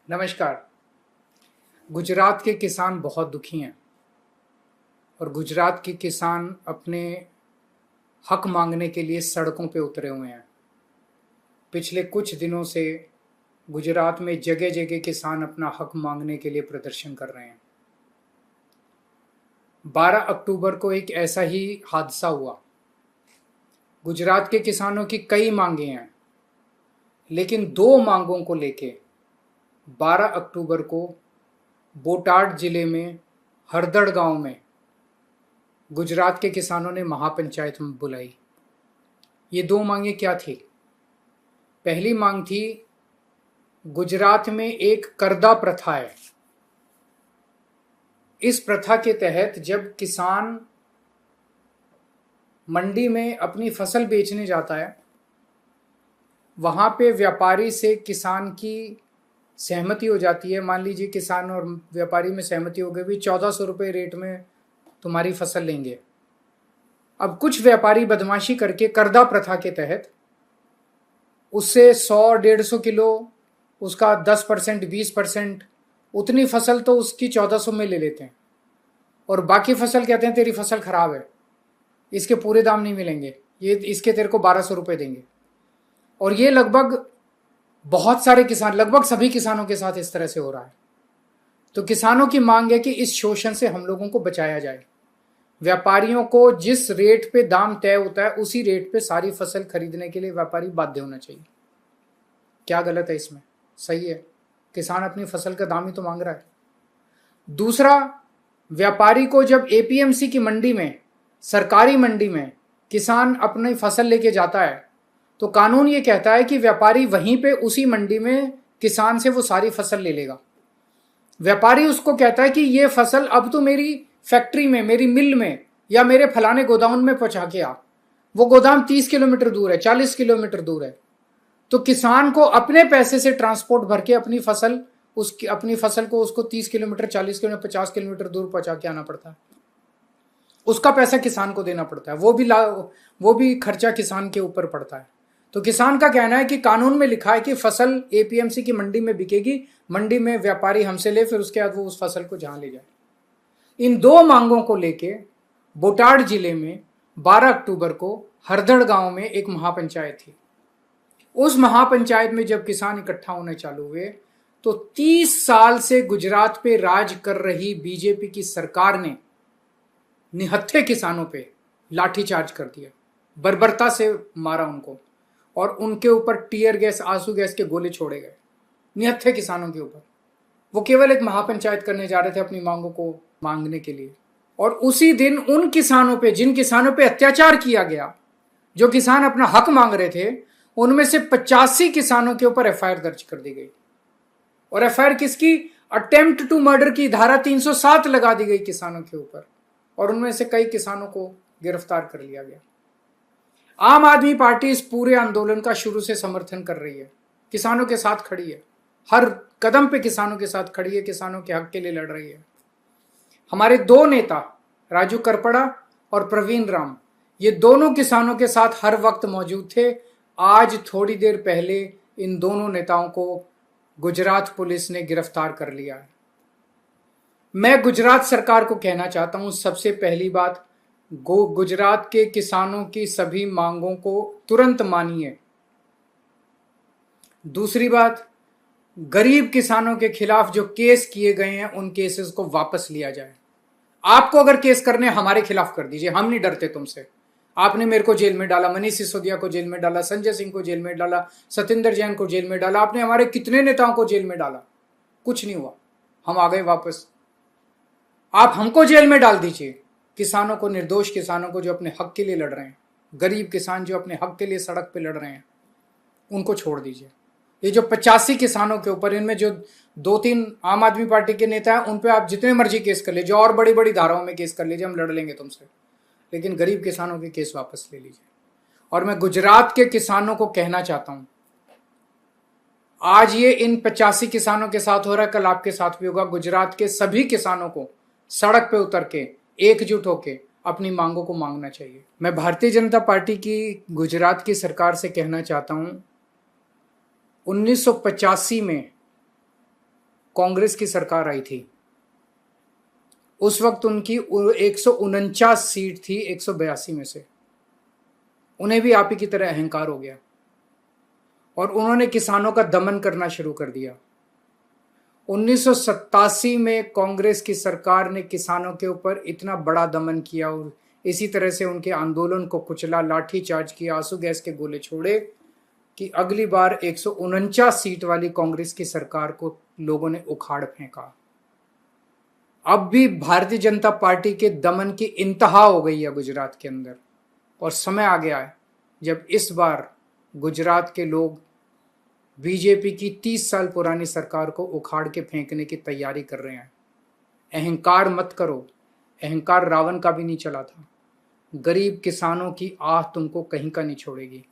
नमस्कार। गुजरात के किसान बहुत दुखी हैं और गुजरात के किसान अपने हक मांगने के लिए सड़कों पे उतरे हुए हैं। पिछले कुछ दिनों से गुजरात में जगह जगह किसान अपना हक मांगने के लिए प्रदर्शन कर रहे हैं। 12 अक्टूबर को एक ऐसा ही हादसा हुआ। गुजरात के किसानों की कई मांगे हैं, लेकिन दो मांगों को लेके 12 अक्टूबर को बोटाड जिले में हरदड़ गांव में गुजरात के किसानों ने महापंचायत में बुलाई। ये दो मांगे क्या थी? पहली मांग थी, गुजरात में एक करदा प्रथा है। इस प्रथा के तहत जब किसान मंडी में अपनी फसल बेचने जाता है, वहां पे व्यापारी से किसान की सहमति हो जाती है। मान लीजिए किसान और व्यापारी में सहमति हो गई, भी 1400 रुपये रेट में तुम्हारी फसल लेंगे। अब कुछ व्यापारी बदमाशी करके करदा प्रथा के तहत उससे 100-150 किलो, उसका 10%, 20%, उतनी फसल तो उसकी 1400 में ले लेते हैं और बाकी फसल कहते हैं तेरी फसल खराब है, इसके पूरे दाम नहीं मिलेंगे, ये इसके तेरे को 1200 रुपये देंगे। और ये लगभग बहुत सारे किसान, लगभग सभी किसानों के साथ इस तरह से हो रहा है। तो किसानों की मांग है कि इस शोषण से हम लोगों को बचाया जाए। व्यापारियों को जिस रेट पे दाम तय होता है उसी रेट पे सारी फसल खरीदने के लिए व्यापारी बाध्य होना चाहिए। क्या गलत है इसमें? सही है, किसान अपनी फसल का दाम ही तो मांग रहा है। दूसरा, व्यापारी को जब एपीएमसी की मंडी में, सरकारी मंडी में किसान अपनी फसल लेके जाता है तो कानून ये कहता है कि व्यापारी वहीं पे उसी मंडी में किसान से वो सारी फसल ले लेगा। व्यापारी उसको कहता है कि ये फसल अब तो मेरी फैक्ट्री में, मेरी मिल में या मेरे फलाने गोदाम में पहुंचा के आ। वो गोदाम 30 किलोमीटर दूर है, 40 किलोमीटर दूर है। तो किसान को अपने पैसे से ट्रांसपोर्ट भर के अपनी फसल को उसको 30 किलोमीटर, 40 किलोमीटर, 50 किलोमीटर दूर पहुंचा के आना पड़ता है। उसका पैसा किसान को देना पड़ता है, वो भी खर्चा किसान के ऊपर पड़ता है। तो किसान का कहना है कि कानून में लिखा है कि फसल एपीएमसी की मंडी में बिकेगी, मंडी में व्यापारी हमसे ले, फिर उसके बाद वो उस फसल को जहां ले जाए। इन दो मांगों को लेके बोटाड जिले में 12 अक्टूबर को हरदड़ गांव में एक महापंचायत थी। उस महापंचायत में जब किसान इकट्ठा होने चालू हुए तो 30 साल से गुजरात पे राज कर रही बीजेपी की सरकार ने निहत्थे किसानों पे लाठीचार्ज कर दिया, बर्बरता से मारा उनको और उनके ऊपर टीयर गैस, आंसू गैस के गोले छोड़े गए निहत्थे किसानों के ऊपर। वो केवल एक महापंचायत करने जा रहे थे अपनी मांगों को मांगने के लिए। और उसी दिन उन किसानों पे, जिन किसानों पे अत्याचार किया गया, जो किसान अपना हक मांग रहे थे, उनमें से 85 किसानों के ऊपर एफआईआर दर्ज कर दी गई। और एफआईआर किसकी? अटेम्प्ट टू मर्डर की धारा 307 लगा दी गई किसानों के ऊपर और उनमें से कई किसानों को गिरफ्तार कर लिया गया। आम आदमी पार्टी इस पूरे आंदोलन का शुरू से समर्थन कर रही है, किसानों के साथ खड़ी है, हर कदम पे किसानों के साथ खड़ी है, किसानों के हक के लिए लड़ रही है। हमारे दो नेता राजू करपड़ा और प्रवीण राम, ये दोनों किसानों के साथ हर वक्त मौजूद थे। आज थोड़ी देर पहले इन दोनों नेताओं को गुजरात पुलिस ने गिरफ्तार कर लिया है। मैं गुजरात सरकार को कहना चाहता हूं, सबसे पहली बात, गुजरात के किसानों की सभी मांगों को तुरंत मानिए। दूसरी बात, गरीब किसानों के खिलाफ जो केस किए गए हैं उन केसेस को वापस लिया जाए। आपको अगर केस करने, हमारे खिलाफ कर दीजिए, हम नहीं डरते तुमसे। आपने मेरे को जेल में डाला, मनीष सिसोदिया को जेल में डाला, संजय सिंह को जेल में डाला, सत्येंद्र जैन को जेल में डाला, आपने हमारे कितने नेताओं को जेल में डाला, कुछ नहीं हुआ, हम आ गए वापस। आप हमको जेल में डाल दीजिए, किसानों को, निर्दोष किसानों को जो अपने हक के लिए लड़ रहे हैं, गरीब किसान जो अपने हक के लिए सड़क पे लड़ रहे हैं, उनको छोड़ दीजिए। ये जो 85 किसानों के ऊपर, इनमें जो 2-3 आम आदमी पार्टी के नेता हैं, उन पे आप जितने मर्जी केस कर लीजिए, और बड़ी बड़ी धाराओं में केस कर लीजिए, हम लड़ लेंगे तुमसे, लेकिन गरीब किसानों के केस वापस ले लीजिए। और मैं गुजरात के किसानों को कहना चाहता हूं, आज ये इन 85 किसानों के साथ हो रहा है, कल आपके साथ भी होगा। गुजरात के सभी किसानों को सड़क पे उतर के एकजुट होके अपनी मांगों को मांगना चाहिए। मैं भारतीय जनता पार्टी की गुजरात की सरकार से कहना चाहता हूं, 1985 में कांग्रेस की सरकार आई थी, उस वक्त उनकी 149 सीट थी 182 में से। उन्हें भी आप ही की तरह अहंकार हो गया और उन्होंने किसानों का दमन करना शुरू कर दिया। 1987 में कांग्रेस की सरकार ने किसानों के ऊपर इतना बड़ा दमन किया और इसी तरह से उनके आंदोलन को कुचला, लाठीचार्ज किया, आंसू गैस के गोले छोड़े कि अगली बार 149 सीट वाली कांग्रेस की सरकार को लोगों ने उखाड़ फेंका। अब भी भारतीय जनता पार्टी के दमन की इंतहा हो गई है गुजरात के अंदर और समय आ गया है जब इस बार गुजरात के लोग बीजेपी की 30 साल पुरानी सरकार को उखाड़ के फेंकने की तैयारी कर रहे हैं। अहंकार मत करो, अहंकार रावण का भी नहीं चला था। गरीब किसानों की आह तुमको कहीं का नहीं छोड़ेगी।